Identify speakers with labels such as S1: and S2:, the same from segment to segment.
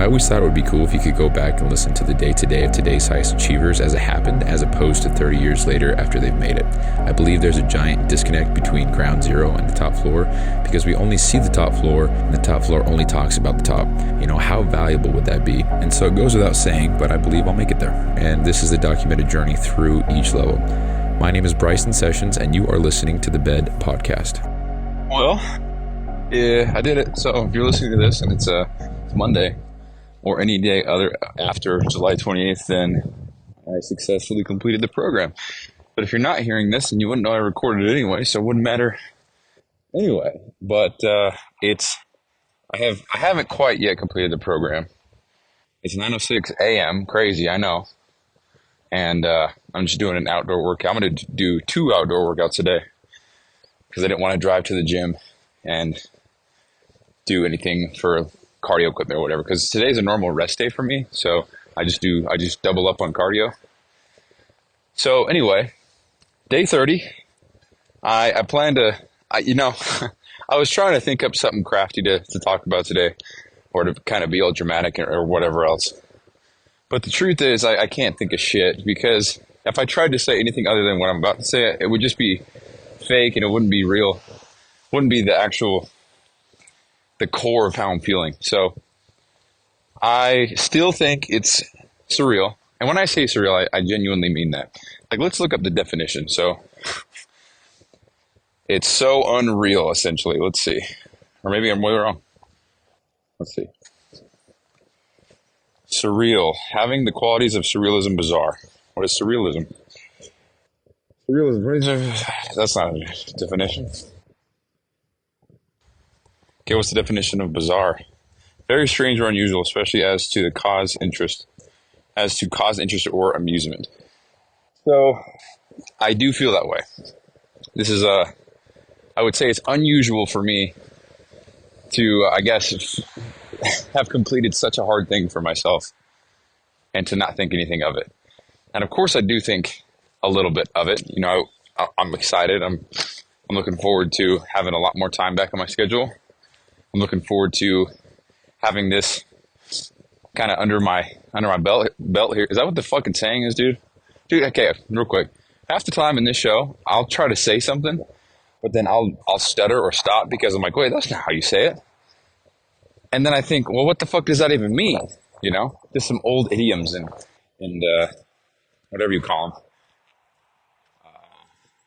S1: I always thought it would be cool if you could go back and listen to the day-to-day of today's highest achievers as it happened, as opposed to 30 years later after they've made it. I believe there's a giant disconnect between ground zero and the top floor because we only see the top floor and the top floor only talks about the top. How valuable would that be? And so it goes without saying, but I believe I'll make it there. And this is a documented journey through each level. My name is Bryson Sessions, and you are listening to the Bed Podcast.
S2: Well, yeah, I did it. So if you're listening to this and it's Monday or any day other after July 28th, then I successfully completed the program. But if you're not hearing this, then you wouldn't know I recorded it anyway, so it wouldn't matter anyway. But I haven't quite yet completed the program. It's 9:06 a.m. Crazy, I know. And I'm just doing an outdoor workout. I'm going to do 2 outdoor workouts today because I didn't want to drive to the gym and do anything for cardio equipment or whatever, because today's a normal rest day for me. So I just double up on cardio. So anyway, day 30, I plan to, I was trying to think up something crafty to talk about today, or to kind of be all dramatic or whatever else. But the truth is I can't think of shit, because if I tried to say anything other than what I'm about to say, it would just be fake and it wouldn't be real. Wouldn't be the core of how I'm feeling. So I still think it's surreal. And when I say surreal, I genuinely mean that. Like, let's look up the definition. So it's so unreal, essentially. Let's see. Or maybe I'm way wrong. Let's see. Surreal. Having the qualities of surrealism bizarre. What is surrealism? Surrealism. That's not a definition. Okay, what's the definition of bizarre? Very strange or unusual, especially as to cause interest or amusement. So I do feel that way. This is I would say it's unusual for me to, I guess, have completed such a hard thing for myself and to not think anything of it. And of course I do think a little bit of it. I'm excited. I'm looking forward to having a lot more time back on my schedule. I'm looking forward to having this kind of under my belt here. Is that what the fucking saying is, dude? Dude, okay, real quick. Half the time in this show, I'll try to say something, but then I'll stutter or stop because I'm like, wait, that's not how you say it. And then I think, well, what the fuck does that even mean? Just some old idioms and whatever you call them.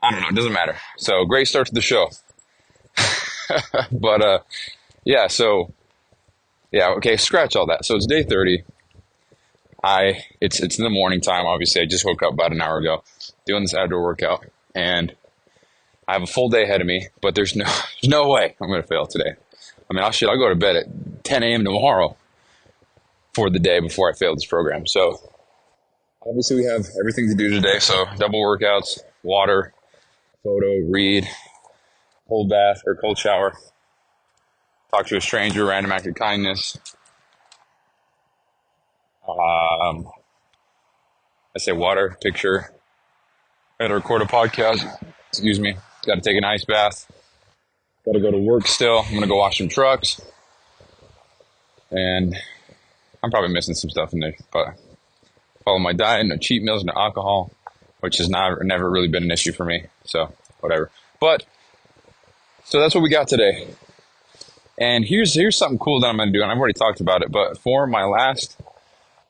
S2: I don't know. It doesn't matter. So great start to the show. But yeah, so yeah, okay, scratch all that. So it's day 30. It's in the morning time, obviously. I just woke up about an hour ago doing this outdoor workout, and I have a full day ahead of me, but there's no way I'm going to fail today. I mean, I'll go to bed at 10 a.m. tomorrow for the day before I fail this program. So obviously we have everything to do today. So double workouts, water, photo, read, cold bath or cold shower, talk to a stranger, random act of kindness. I say water, picture. I got to record a podcast. Excuse me. Got to take an ice bath. Got to go to work still. I'm going to go wash some trucks. And I'm probably missing some stuff in there. But follow my diet, no cheat meals, no alcohol, which has never really been an issue for me. So whatever. But so that's what we got today. And here's something cool that I'm going to do. And I've already talked about it. But for my last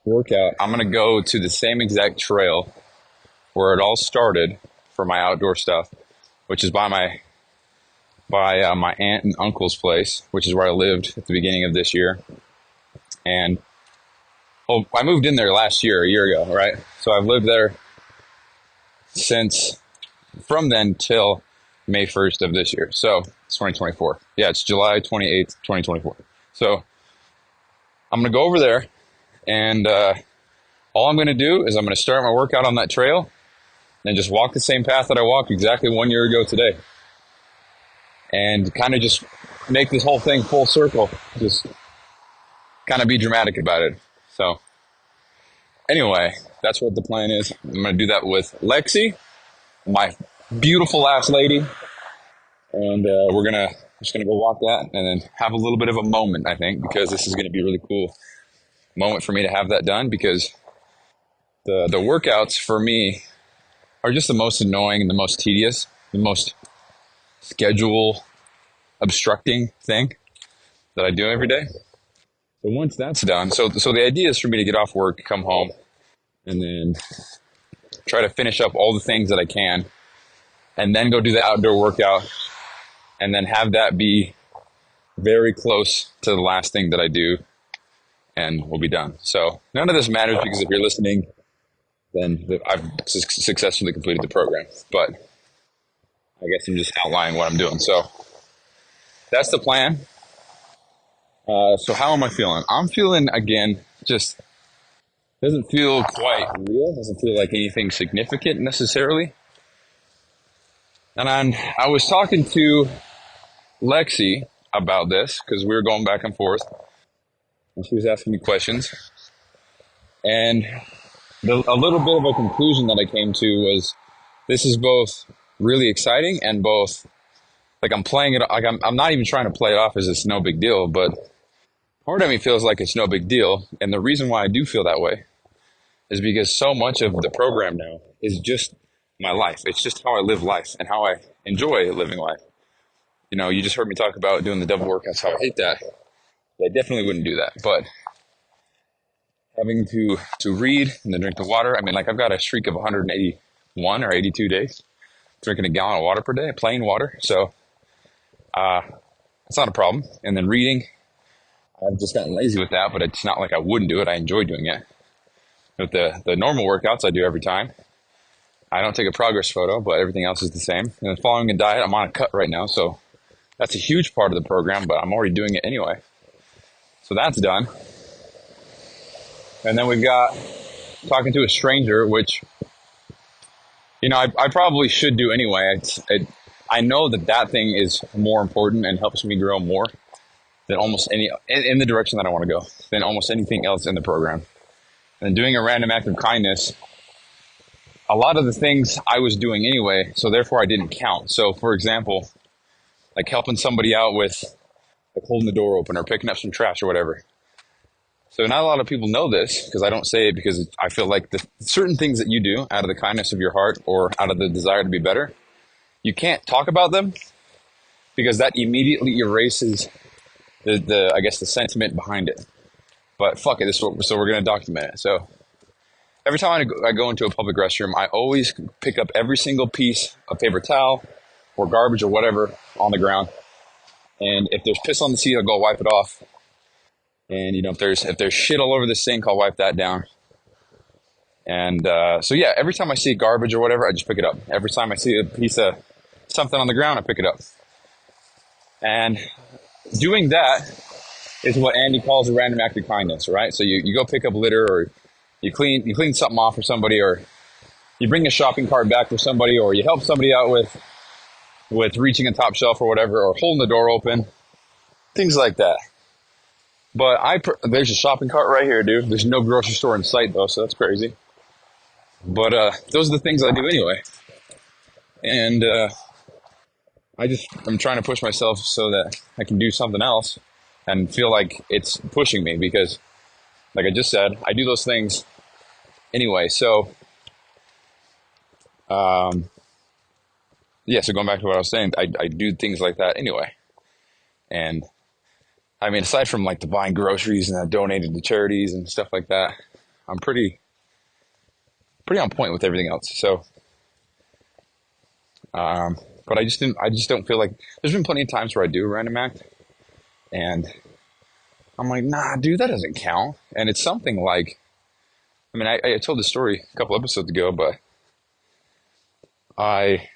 S2: workout, I'm going to go to the same exact trail where it all started for my outdoor stuff, which is by my aunt and uncle's place, which is where I lived at the beginning of this year. And I moved in there a year ago, right? So I've lived there from then till May 1st of this year. So it's 2024. Yeah, it's July 28th, 2024. So I'm going to go over there, and all I'm going to do is I'm going to start my workout on that trail and just walk the same path that I walked exactly 1 year ago today. And kind of just make this whole thing full circle. Just kind of be dramatic about it. So anyway, that's what the plan is. I'm going to do that with Lexi, my beautiful ass lady. And just going to go walk that and then have a little bit of a moment, I think, because this is going to be really cool. moment for me to have that done, because the workouts for me are just the most annoying and the most tedious, the most schedule obstructing thing that I do every day. So once that's done, so the idea is for me to get off work, come home, and then try to finish up all the things that I can, and then go do the outdoor workout, and then have that be very close to the last thing that I do, and we'll be done. So none of this matters, because if you're listening, then I've successfully completed the program. But I guess I'm just outlining what I'm doing. So that's the plan. So how am I feeling? I'm feeling, again, just doesn't feel quite real. Doesn't feel like anything significant necessarily. And I was talking to Lexi about this, because we were going back and forth, and she was asking me questions. And a little bit of a conclusion that I came to was, this is both really exciting and both, like, I'm playing it, like I'm not even trying to play it off as it's no big deal, but part of me feels like it's no big deal. And the reason why I do feel that way is because so much of the program now is just my life. It's just how I live life and how I enjoy living life. You know, you just heard me talk about doing the double workouts, how I hate that. I definitely wouldn't do that. But having to read and then drink the water, I mean, like, I've got a streak of 181 or 82 days drinking a gallon of water per day, plain water. So it's not a problem. And then reading, I've just gotten lazy with that, but it's not like I wouldn't do it. I enjoy doing it. With the normal workouts I do every time, I don't take a progress photo, but everything else is the same. And then following a diet, I'm on a cut right now, so that's a huge part of the program, but I'm already doing it anyway. So that's done. And then we've got talking to a stranger, which, you know, I probably should do anyway. I know that thing is more important and helps me grow more than almost any, in the direction that I want to go, than almost anything else in the program. And doing a random act of kindness, a lot of the things I was doing anyway, so therefore I didn't count. So, for example, like helping somebody out with, like, holding the door open or picking up some trash or whatever. So not a lot of people know this, because I don't say it, because I feel like the certain things that you do out of the kindness of your heart or out of the desire to be better, you can't talk about them, because that immediately erases the I guess the sentiment behind it. But fuck it, so we're going to document it. So every time I go into a public restroom, I always pick up every single piece of paper towel or garbage or whatever on the ground. And if there's piss on the seat, I'll go wipe it off. And, you know, if there's shit all over the sink, I'll wipe that down. And so, yeah, every time I see garbage or whatever, I just pick it up. Every time I see a piece of something on the ground, I pick it up. And doing that is what Andy calls a random act of kindness, right? So you go pick up litter, or you clean something off for somebody, or you bring a shopping cart back for somebody, or you help somebody out with reaching a top shelf or whatever, or holding the door open, things like that. But there's a shopping cart right here, dude. There's no grocery store in sight, though, so that's crazy. But those are the things I do anyway. And I'm trying to push myself so that I can do something else and feel like it's pushing me, because, like I just said, I do those things anyway. So, yeah, so going back to what I was saying, I do things like that anyway. And, I mean, aside from, like, the buying groceries and donating to charities and stuff like that, I'm pretty on point with everything else. So, but I just don't feel like, there's been plenty of times where I do a random act, and I'm like, nah, dude, that doesn't count. And it's something like, I mean, I told this story a couple episodes ago, but I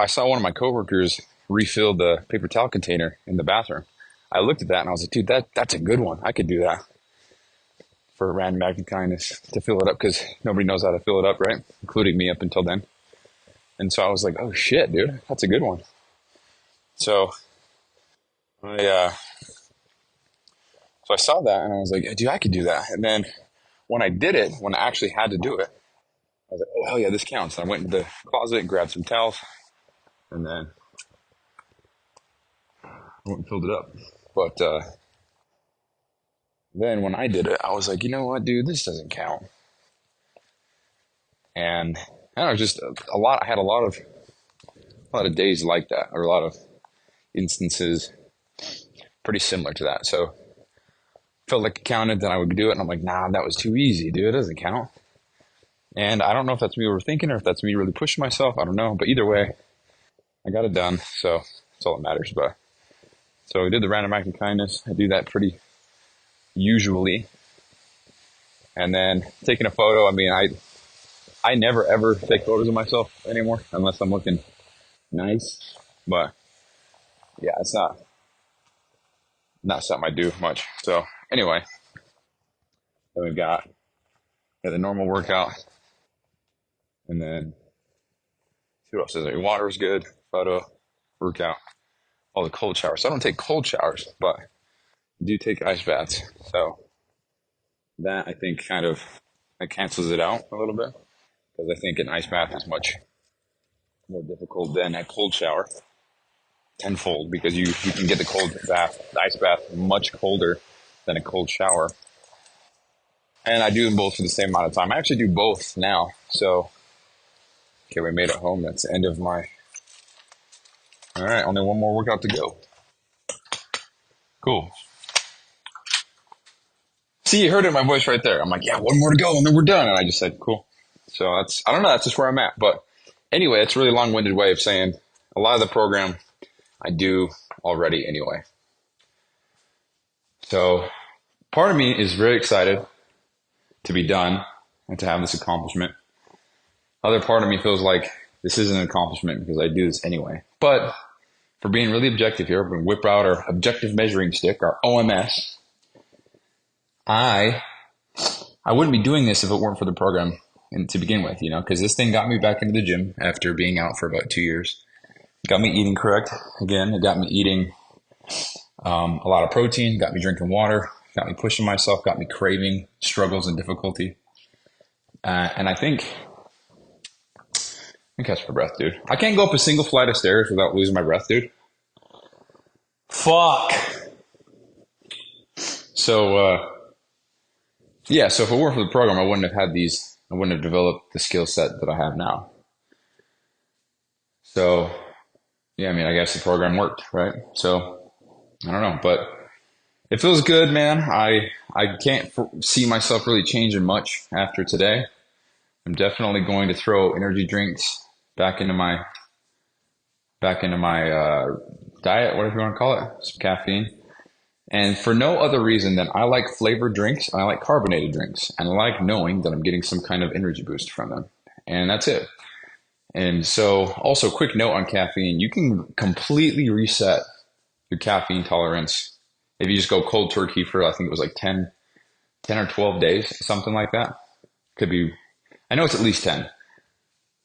S2: saw one of my coworkers refill the paper towel container in the bathroom. I looked at that and I was like, dude, that's a good one. I could do that for a random act of kindness, to fill it up, because nobody knows how to fill it up, right? Including me up until then. And so I was like, oh shit, dude, that's a good one. So I saw that and I was like, dude, I could do that. And then when I actually had to do it, I was like, oh hell yeah, this counts. And I went into the closet and grabbed some towels, and then I went and filled it up. But Then when I did it, I was like, you know what, dude, this doesn't count. And I don't know, just a lot. I had a lot of days like that, or a lot of instances pretty similar to that. So felt like it counted, then I would do it, and I'm like, nah, that was too easy, dude. It doesn't count. And I don't know if that's me overthinking or if that's me really pushing myself. I don't know. But either way, I got it done. So that's all that matters. But so I did the random act of kindness. I do that pretty usually. And then taking a photo. I mean, I never ever take photos of myself anymore unless I'm looking nice. But yeah, it's not something I do much. So anyway, then we've got the normal workout. And then see what else is there? Water is good. Photo, workout, all the cold showers. So I don't take cold showers, but I do take ice baths. So that I think kind of that cancels it out a little bit, because I think an ice bath is much more difficult than a cold shower, tenfold, because you can get the ice bath much colder than a cold shower. And I do them both for the same amount of time. I actually do both now. So, okay, we made it home. That's the end of my, all right, only one more workout to go. Cool. See, you heard it in my voice right there. I'm like, yeah, one more to go and then we're done. And I just said, cool. So I don't know, that's just where I'm at. But anyway, it's a really long-winded way of saying a lot of the program I do already anyway. So part of me is very excited to be done and to have this accomplishment. Other part of me feels like this isn't an accomplishment because I do this anyway. But for being really objective here, we're going to whip out our objective measuring stick, our OMS. I wouldn't be doing this if it weren't for the program to begin with, because this thing got me back into the gym after being out for about 2 years. It got me eating correct. Again, it got me eating a lot of protein, got me drinking water, got me pushing myself, got me craving struggles and difficulty. And I think, catch my breath, dude. I can't go up a single flight of stairs without losing my breath, dude. Fuck. So, yeah, so if it weren't for the program, I wouldn't have developed the skill set that I have now. So, yeah, I mean, I guess the program worked, right? So, I don't know, but it feels good, man. I can't see myself really changing much after today. I'm definitely going to throw energy drinks back into my diet, whatever you want to call it, some caffeine. And for no other reason than I like flavored drinks, and I like carbonated drinks, and I like knowing that I'm getting some kind of energy boost from them. And that's it. And so also quick note on caffeine, you can completely reset your caffeine tolerance if you just go cold turkey for, I think it was like 10 or 12 days, something like that. Could be, I know it's at least 10.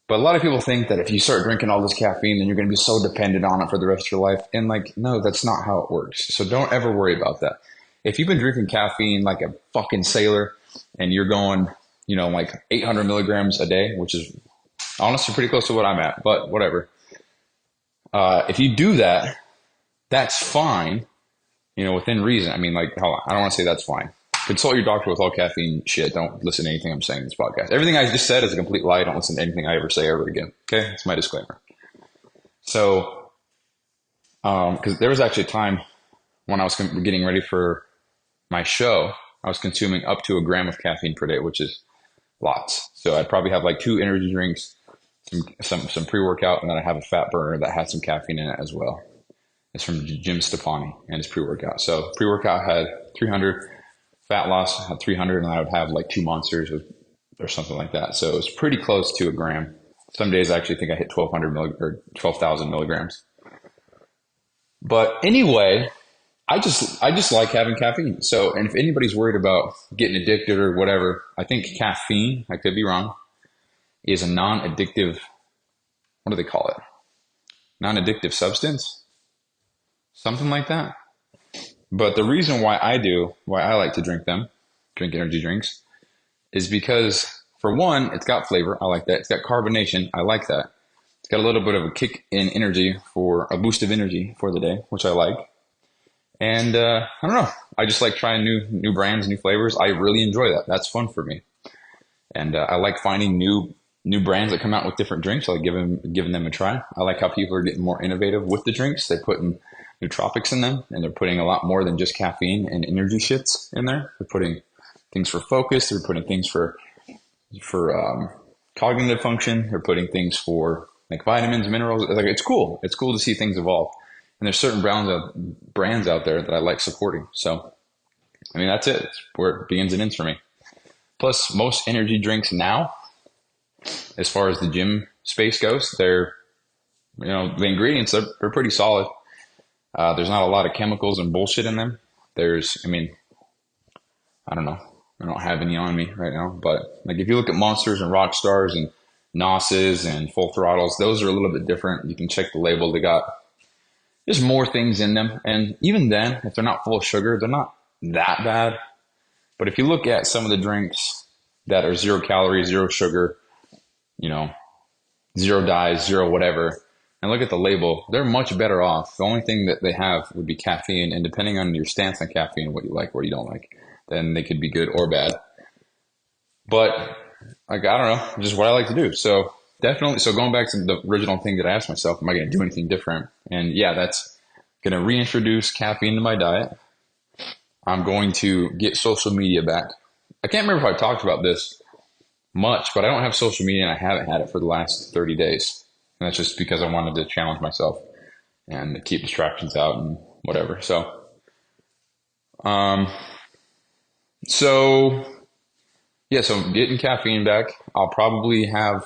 S2: But a lot of people think that if you start drinking all this caffeine, then you're going to be so dependent on it for the rest of your life. And like, no, that's not how it works. So don't ever worry about that. If you've been drinking caffeine like a fucking sailor and you're going, like 800 milligrams a day, which is honestly pretty close to what I'm at, but whatever. If you do that, that's fine, within reason. I mean, like, I don't want to say that's fine. Consult your doctor with all caffeine shit. Don't listen to anything I'm saying in this podcast. Everything I just said is a complete lie. Don't listen to anything I ever say ever again. Okay? It's my disclaimer. So, because there was actually a time when I was getting ready for my show, I was consuming up to 1 gram of caffeine per day, which is lots. So I'd probably have like 2 energy drinks, some pre-workout, and then I have a fat burner that had some caffeine in it as well. It's from Jim Stefani and his pre-workout. So pre-workout had 300. Fat loss had 300, and I would have like 2 monsters or something like that. So it was pretty close to 1 gram. Some days I actually think I hit 12,000 milligrams. But anyway, I just like having caffeine. So, and if anybody's worried about getting addicted or whatever, I think caffeine, I could be wrong, is a non-addictive, what do they call it? Non-addictive substance? Something like that. But the reason why I like to drink energy drinks, is because, for one, it's got flavor. I like that. It's got carbonation. I like that. It's got a little bit of a kick in energy, for a boost of energy for the day, which I like. And I don't know. I just like trying new brands, new flavors. I really enjoy that. That's fun for me. And I like finding new brands that come out with different drinks. I like giving them a try. I like how people are getting more innovative with the drinks. They're putting nootropics in them, and they're putting a lot more than just caffeine and energy shits in there. They're putting things for focus. They're putting things for cognitive function. They're putting things for like vitamins, minerals. Like it's cool. It's cool to see things evolve. And there's certain brands out there that I like supporting. So, I mean, that's it. It's where it begins and ends for me. Plus, most energy drinks now, as far as the gym space goes, they're, the ingredients are pretty solid. There's not a lot of chemicals and bullshit in them. I don't know. I don't have any on me right now, but like if you look at Monsters and Rockstars and Nosses and Full Throttles, those are a little bit different. You can check the label. They got there's more things in them, and even then, if they're not full of sugar, they're not that bad. But if you look at some of the drinks that are 0 calories, 0 sugar, 0 dyes, 0 whatever, and look at the label, they're much better off. The only thing that they have would be caffeine, and depending on your stance on caffeine, what you like, what you don't like, then they could be good or bad. But like, I don't know, just what I like to do. So definitely, so going back to the original thing that I asked myself, am I going to do anything different? And yeah, that's going to reintroduce caffeine to my diet. I'm going to get social media back. I can't remember if I talked about this much, but I don't have social media and I haven't had it for the last 30 days. And that's just because I wanted to challenge myself and keep distractions out and whatever. So getting caffeine back. I'll probably have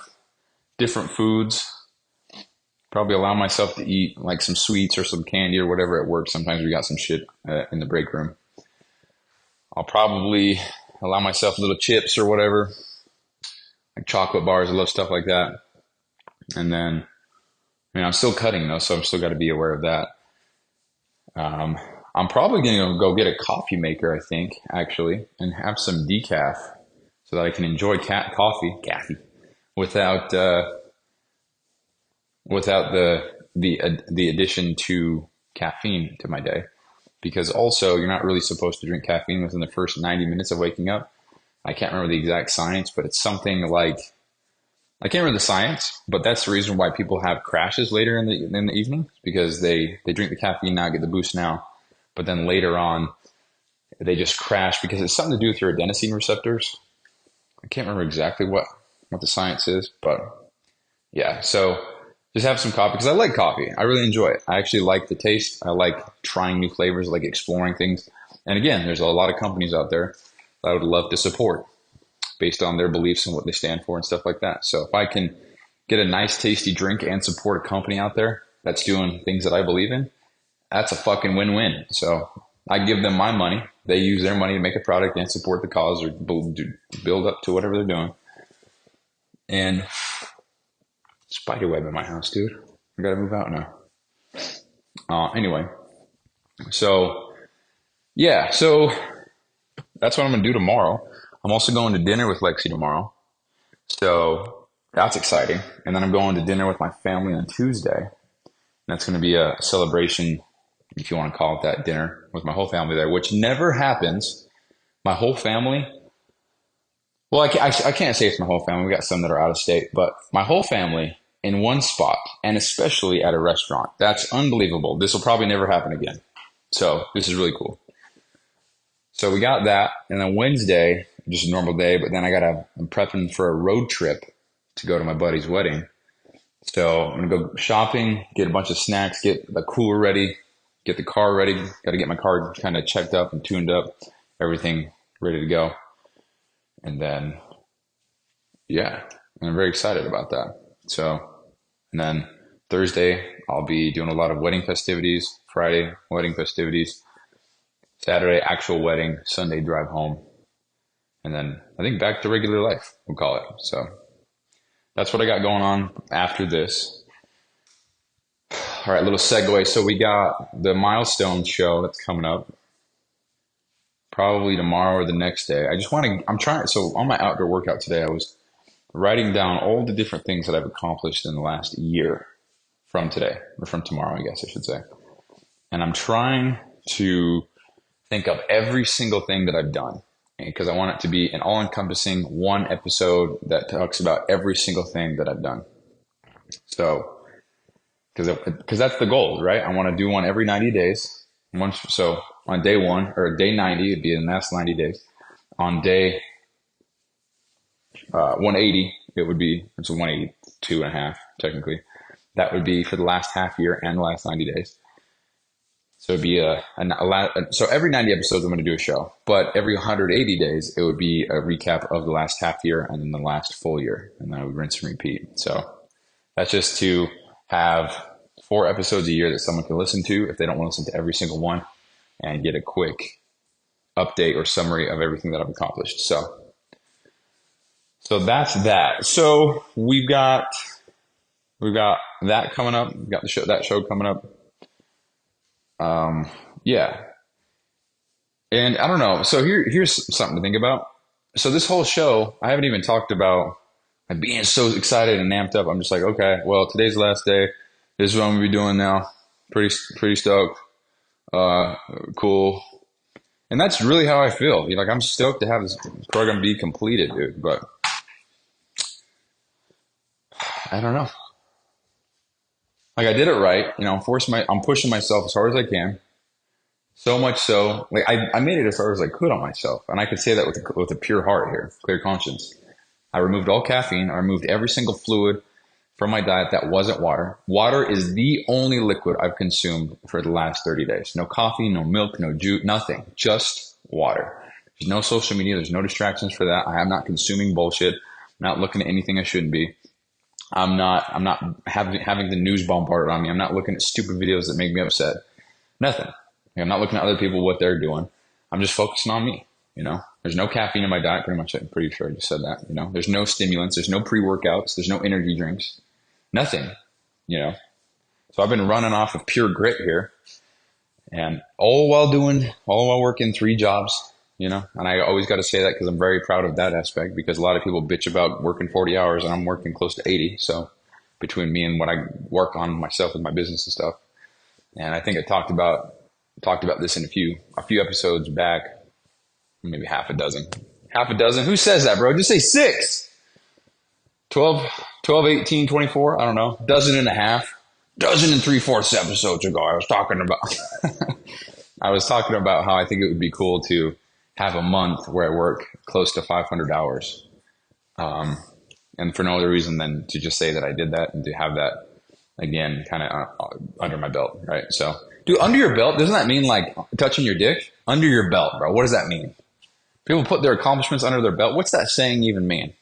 S2: different foods. Probably allow myself to eat like some sweets or some candy or whatever at work. Sometimes we got some shit in the break room. I'll probably allow myself little chips or whatever, like chocolate bars. I love stuff like that. And then, I'm still cutting though, so I'm still got to be aware of that. I'm probably going to go get a coffee maker, I think, actually, and have some decaf so that I can enjoy coffee without the addition to caffeine to my day. Because also, you're not really supposed to drink caffeine within the first 90 minutes of waking up. I can't remember the exact science, but it's something like, I can't remember the science, but that's the reason why people have crashes later in the evening, because they drink the caffeine now, get the boost now, but then later on, they just crash because it's something to do with your adenosine receptors. I can't remember exactly what the science is, but yeah, so just have some coffee because I like coffee. I really enjoy it. I actually like the taste. I like trying new flavors. I like exploring things. And again, there's a lot of companies out there that I would love to support based on their beliefs and what they stand for and stuff like that. So if I can get a nice, tasty drink and support a company out there that's doing things that I believe in, that's a fucking win-win. So I give them my money. They use their money to make a product and support the cause or build up to whatever they're doing. And spider web in my house, dude. I gotta move out now. Anyway, so yeah, so that's what I'm gonna do tomorrow. I'm also going to dinner with Lexi tomorrow, so that's exciting. And then I'm going to dinner with my family on Tuesday. And that's going to be a celebration, if you want to call it that, dinner with my whole family there, which never happens. My whole family. Well, I can't say it's my whole family. We got some that are out of state, but my whole family in one spot, and especially at a restaurant. That's unbelievable. This will probably never happen again. So this is really cool. So we got that, and then Wednesday, just a normal day, but then I'm prepping for a road trip to go to my buddy's wedding. So I'm going to go shopping, get a bunch of snacks, get the cooler ready, get the car ready. Got to get my car kind of checked up and tuned up, everything ready to go. And then, yeah, I'm very excited about that. So, and then Thursday, I'll be doing a lot of wedding festivities. Friday, wedding festivities. Saturday, actual wedding. Sunday, drive home. And then I think back to regular life, we'll call it. So that's what I got going on after this. All right, little segue. So we got the milestone show that's coming up probably tomorrow or the next day. So on my outdoor workout today, I was writing down all the different things that I've accomplished in the last year from today, or from tomorrow, I guess I should say. And I'm trying to think of every single thing that I've done, because I want it to be an all-encompassing one episode that talks about every single thing that I've done. So, because that's the goal, right? I want to do one every 90 days. So on day 1 or day 90, it'd be in the last 90 days. On day 180, it would be, it's a 182 and a half, technically. That would be for the last half year and the last 90 days. So it'd be so every 90 episodes, I'm going to do a show, but every 180 days, it would be a recap of the last half year and then the last full year, and then I would rinse and repeat. So that's just to have 4 episodes a year that someone can listen to if they don't want to listen to every single one, and get a quick update or summary of everything that I've accomplished. So that's that. So we've got that coming up. We've got that show coming up. Yeah. And I don't know. So here's something to think about. So this whole show, I haven't even talked about being so excited and amped up. I'm just like, okay, well, today's the last day. This is what I'm gonna be doing now. Pretty stoked. Cool. And that's really how I feel. Like, I'm stoked to have this program be completed, dude. But I don't know. Like, I did it right. I'm pushing myself as hard as I can. So much so, like, I made it as hard as I could on myself. And I could say that with a pure heart here, clear conscience. I removed all caffeine. I removed every single fluid from my diet that wasn't water. Water is the only liquid I've consumed for the last 30 days. No coffee, no milk, no juice, nothing. Just water. There's no social media. There's no distractions for that. I am not consuming bullshit. I'm not looking at anything I shouldn't be. I'm not having the news bombarded on me. I'm not looking at stupid videos that make me upset. Nothing. I'm not looking at other people, what they're doing. I'm just focusing on me. There's no caffeine in my diet. Pretty much, I'm pretty sure I just said that. There's no stimulants. There's no pre-workouts. There's no energy drinks. Nothing. So I've been running off of pure grit here, and all while working 3 jobs. And I always got to say that because I'm very proud of that aspect, because a lot of people bitch about working 40 hours and I'm working close to 80. So between me and what I work on myself with my business and stuff. And I think I talked about this in a few episodes back, maybe half a dozen. Who says that, bro? Just say 6, 12, 18, 24. I don't know. Dozen and a half, dozen and 3/4 episodes ago. I was talking about how I think it would be cool to have a month where I work close to 500 hours. And for no other reason than to just say that I did that and to have that again, kind of under my belt. Right. So, dude, under your belt, doesn't that mean like touching your dick? Under your belt, bro. What does that mean? People put their accomplishments under their belt. What's that saying even mean?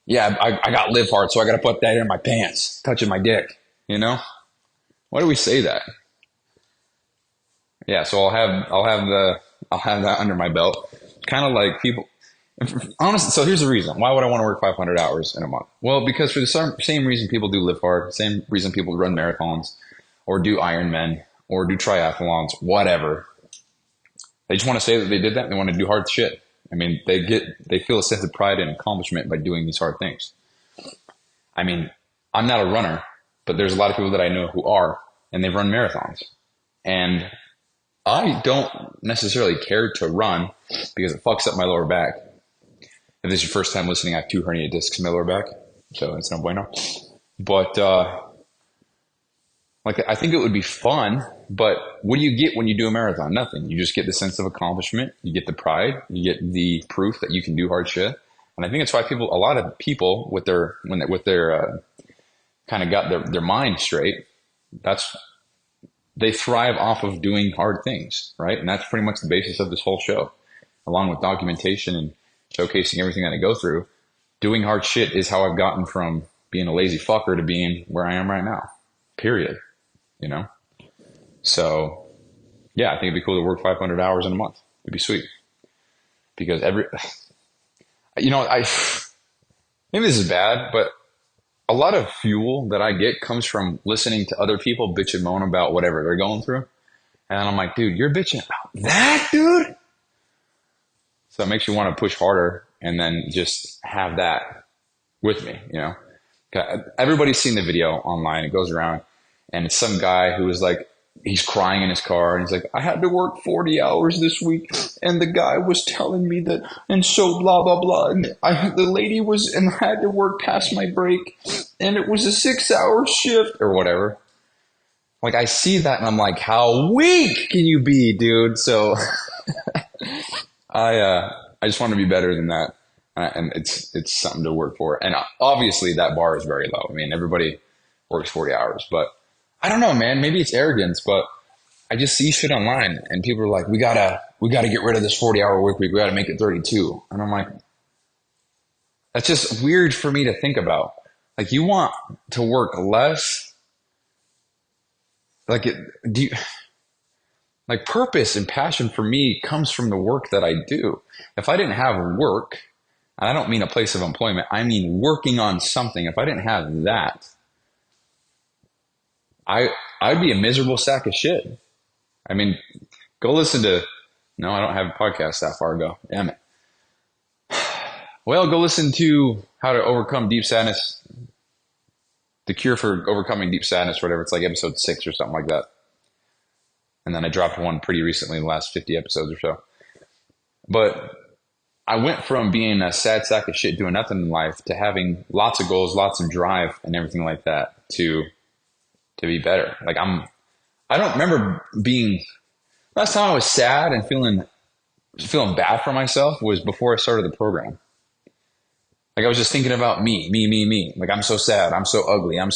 S2: Yeah, I got LiveHard, so I got to put that in my pants, touching my dick. Why do we say that? Yeah, so I'll have that under my belt. Kind of like people, honestly. So here's the reason. Why would I want to work 500 hours in a month? Well, because for the same reason people do LiveHard, same reason people run marathons, or do Ironman, or do triathlons, whatever. They just want to say that they did that. And they want to do hard shit. I mean, they feel a sense of pride and accomplishment by doing these hard things. I mean, I'm not a runner, but there's a lot of people that I know who are, and they run marathons. And I don't necessarily care to run because it fucks up my lower back. If this is your first time listening, I have 2 herniated discs in my lower back, so it's no bueno. But I think it would be fun, but what do you get when you do a marathon? Nothing. You just get the sense of accomplishment. You get the pride. You get the proof that you can do hard shit. And I think it's why a lot of people with their kind of got their mind straight, they thrive off of doing hard things, right? And that's pretty much the basis of this whole show, along with documentation and showcasing everything that I go through. Doing hard shit is how I've gotten from being a lazy fucker to being where I am right now, period. So yeah, I think it'd be cool to work 500 hours in a month. It'd be sweet, because maybe this is bad, but a lot of fuel that I get comes from listening to other people bitch and moan about whatever they're going through. And I'm like, dude, you're bitching about that, dude? So it makes you want to push harder and then just have that with me, Everybody's seen the video online. It goes around, and it's some guy who was like, he's crying in his car, and he's like, I had to work 40 hours this week, and the guy was telling me that, and so blah blah blah, and the lady was, and I had to work past my break, and it was a 6-hour shift or whatever. Like, I see that and I'm like, how weak can you be, dude? So I just want to be better than that. And it's something to work for. And obviously that bar is very low. I mean, everybody works 40 hours, but I don't know, man, maybe it's arrogance, but I just see shit online and people are like, we gotta get rid of this 40-hour work week. We gotta make it 32. And I'm like, that's just weird for me to think about. Like, you want to work less. Like, purpose and passion for me comes from the work that I do. If I didn't have work, and I don't mean a place of employment, I mean working on something. If I didn't have that, I'd be a miserable sack of shit. I mean, go listen to, no, I don't have a podcast that far ago. Damn it. Well, go listen to How to Overcome Deep Sadness, The Cure for Overcoming Deep Sadness, or whatever. It's like episode 6 or something like that. And then I dropped one pretty recently, the last 50 episodes or so. But I went from being a sad sack of shit doing nothing in life to having lots of goals, lots of drive and everything like that to be better. Like, I don't remember being, last time I was sad and feeling bad for myself was before I started the program. Like, I was just thinking about me. Like, I'm so sad. I'm so ugly. I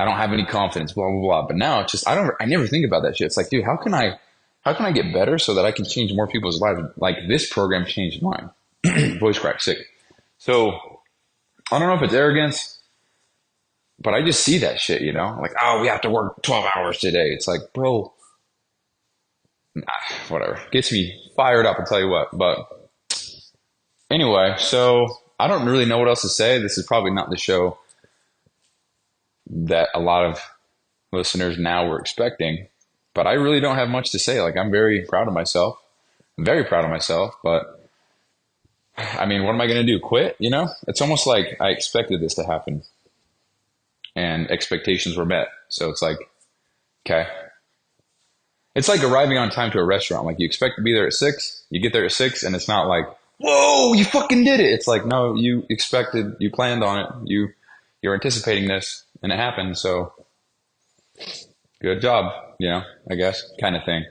S2: don't have any confidence, blah, blah, blah. But now it's just, I never think about that shit. It's like, dude, how can I get better so that I can change more people's lives? Like, this program changed mine. Voice crack, sick. So I don't know if it's arrogance, but I just see that shit, you know? Like, oh, we have to work 12 hours today. It's like, bro, whatever. Gets me fired up, I'll tell you what. But anyway, so I don't really know what else to say. This is probably not the show that a lot of listeners now were expecting, but I really don't have much to say. Like, I'm very proud of myself. But I mean, what am I going to do? Quit? You know, it's almost like I expected this to happen and expectations were met. So it's like, okay. It's like arriving on time to a restaurant. Like, you expect to be there at 6, you get there at 6, and it's not like, whoa, you fucking did it. It's like, no, you expected, you planned on it, you're anticipating this, and it happened. So good job, you know, I guess, kind of thing.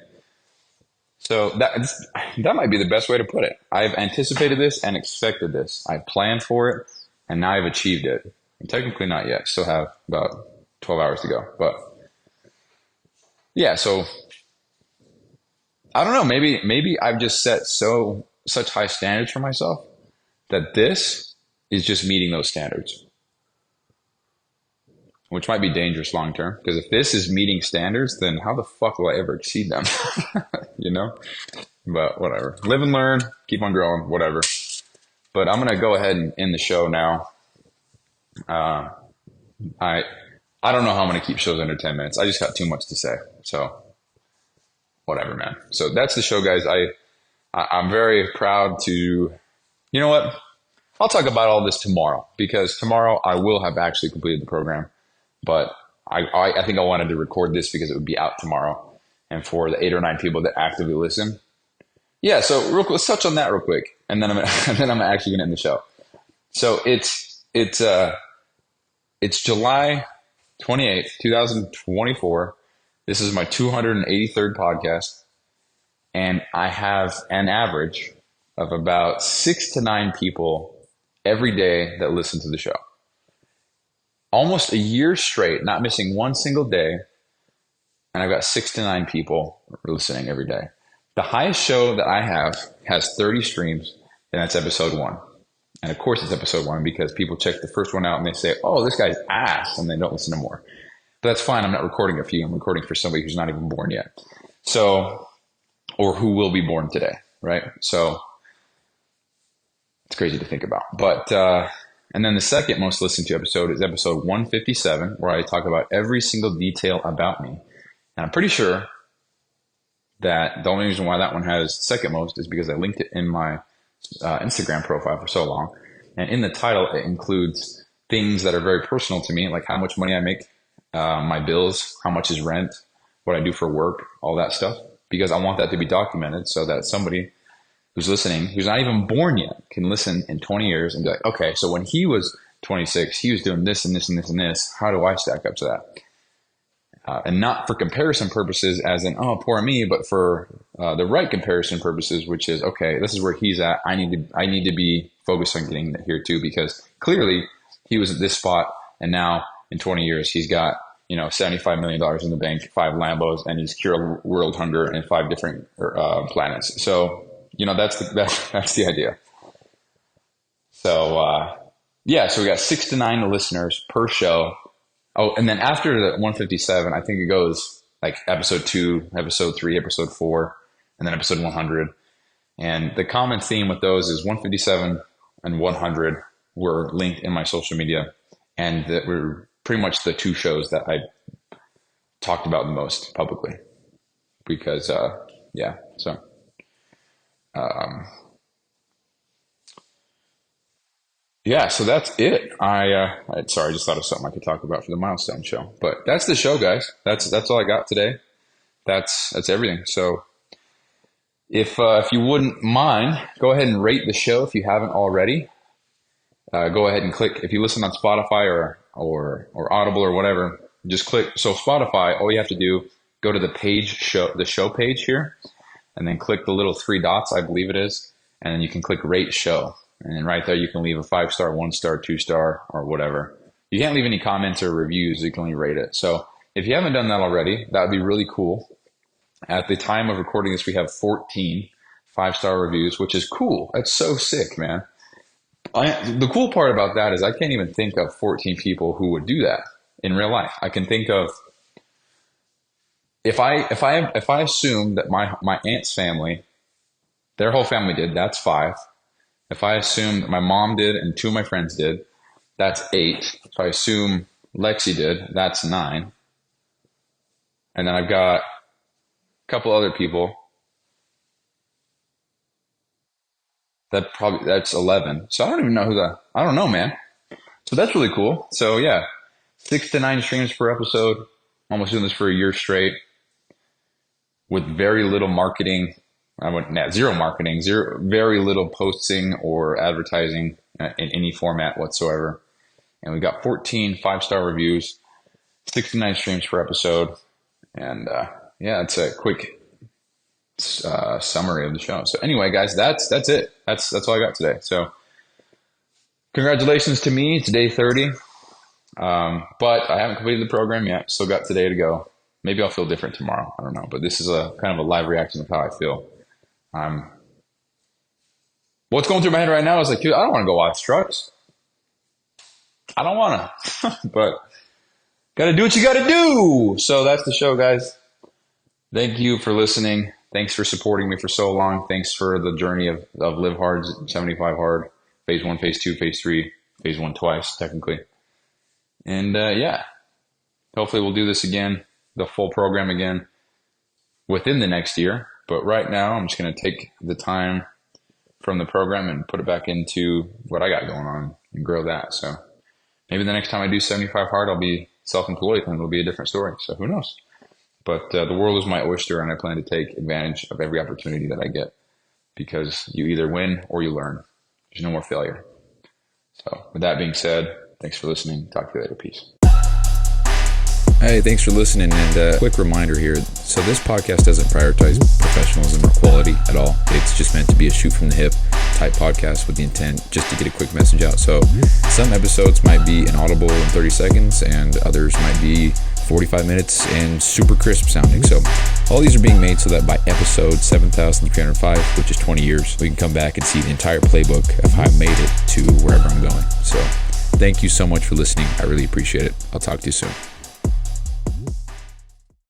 S2: So that might be the best way to put it. I've anticipated this and expected this. I planned for it, and now I've achieved it. And technically not yet. Still have about 12 hours to go. But yeah, so I don't know. Maybe I've just set such high standards for myself that this is just meeting those standards, which might be dangerous long term. Because if this is meeting standards, then how the fuck will I ever exceed them? You know? But whatever. Live and learn. Keep on growing. Whatever. But I'm gonna go ahead and end the show now. I don't know how I'm gonna keep shows under 10 minutes. I just got too much to say. So whatever, man. So that's the show, guys. I'm very proud to, you know what? I'll talk about all this tomorrow, because tomorrow I will have actually completed the program. But I think I wanted to record this because it would be out tomorrow. And for the 8 or 9 people that actively listen. Yeah, so real quick, let's touch on that real quick. And then I'm actually going to end the show. So it's July 28th, 2024. This is my 283rd podcast. And I have an average of about 6 to 9 people every day that listen to the show. Almost a year straight, not missing one single day. And I've got 6 to 9 people listening every day. The highest show that I have has 30 streams, and that's episode 1. And of course it's episode 1 because people check the first one out and they say, oh, this guy's ass, and they don't listen to more. But that's fine. I'm not recording it for you. I'm recording for somebody who's not even born yet. So, or who will be born today, right? So it's crazy to think about. But, and then the second most listened to episode is episode 157, where I talk about every single detail about me. And I'm pretty sure that the only reason why that one has second most is because I linked it in my Instagram profile for so long. And in the title, it includes things that are very personal to me, like how much money I make, my bills, how much is rent, what I do for work, all that stuff, because I want that to be documented so that somebody who's listening, who's not even born yet, can listen in 20 years and be like, okay, so when he was 26, he was doing this and this and this and this. How do I stack up to that? And not for comparison purposes as in, oh, poor me, but for the right comparison purposes, which is, okay, this is where he's at. I need to be focused on getting here too, because clearly he was at this spot, and now in 20 years, he's got, $75 million in the bank, 5 Lambos, and he's cured world hunger in 5 different planets. So, that's the idea. So, so we got 6 to 9 listeners per show. Oh, and then after the 157, I think it goes like episode 2, episode 3, episode 4, and then episode 100. And the common theme with those is 157 and 100 were linked in my social media, and that were pretty much the 2 shows that I talked about the most publicly. Because, so. So that's it. Sorry, I just thought of something I could talk about for the milestone show. But that's the show, guys. That's all I got today. That's everything. So if you wouldn't mind, go ahead and rate the show if you haven't already. Go ahead and click, if you listen on Spotify or Audible or whatever, just click. So Spotify, all you have to do, go to the show page here, and then click the little 3 dots, I believe it is, and then you can click rate show. And then right there, you can leave a 5-star, 1-star, 2-star, or whatever. You can't leave any comments or reviews. You can only rate it. So if you haven't done that already, that would be really cool. At the time of recording this, we have 14 5-star reviews, which is cool. That's so sick, man. The cool part about that is I can't even think of 14 people who would do that in real life. I can think of, if I assume that my aunt's family, their whole family did, that's 5. If I assume that my mom did and 2 of my friends did, that's 8. If I assume Lexi did, that's 9. And then I've got a couple other people. That's 11. So I don't even know I don't know, man. So that's really cool. So yeah, 6 to 9 streams per episode. Almost doing this for a year straight with very little marketing. Zero marketing, very little posting or advertising in any format whatsoever. And we got 14 5-star reviews, 6 to 9 streams per episode. And it's a quick summary of the show. So anyway, guys, that's it. That's all I got today. So congratulations to me. It's day 30. But I haven't completed the program yet. Still got today to go. Maybe I'll feel different tomorrow. I don't know. But this is a kind of a live reaction of how I feel. What's going through my head right now is like, dude, I don't want to go watch trucks. I don't want to, but got to do what you got to do. So that's the show, guys. Thank you for listening. Thanks for supporting me for so long. Thanks for the journey of LiveHard, 75 Hard, phase 1, phase 2, phase 3, phase 1 twice, technically. And hopefully we'll do this again, the full program again within the next year. But right now, I'm just going to take the time from the program and put it back into what I got going on and grow that. So maybe the next time I do 75 Hard, I'll be self-employed and it'll be a different story. So who knows? But the world is my oyster, and I plan to take advantage of every opportunity that I get, because you either win or you learn. There's no more failure. So with that being said, thanks for listening. Talk to you later. Peace.
S1: Hey, thanks for listening, and a quick reminder here. So this podcast doesn't prioritize professionalism or quality at all. It's just meant to be a shoot from the hip type podcast with the intent just to get a quick message out. So some episodes might be inaudible in 30 seconds and others might be 45 minutes and super crisp sounding. So all these are being made so that by episode 7,305, which is 20 years, we can come back and see the entire playbook of how I made it to wherever I'm going. So thank you so much for listening. I really appreciate it. I'll talk to you soon.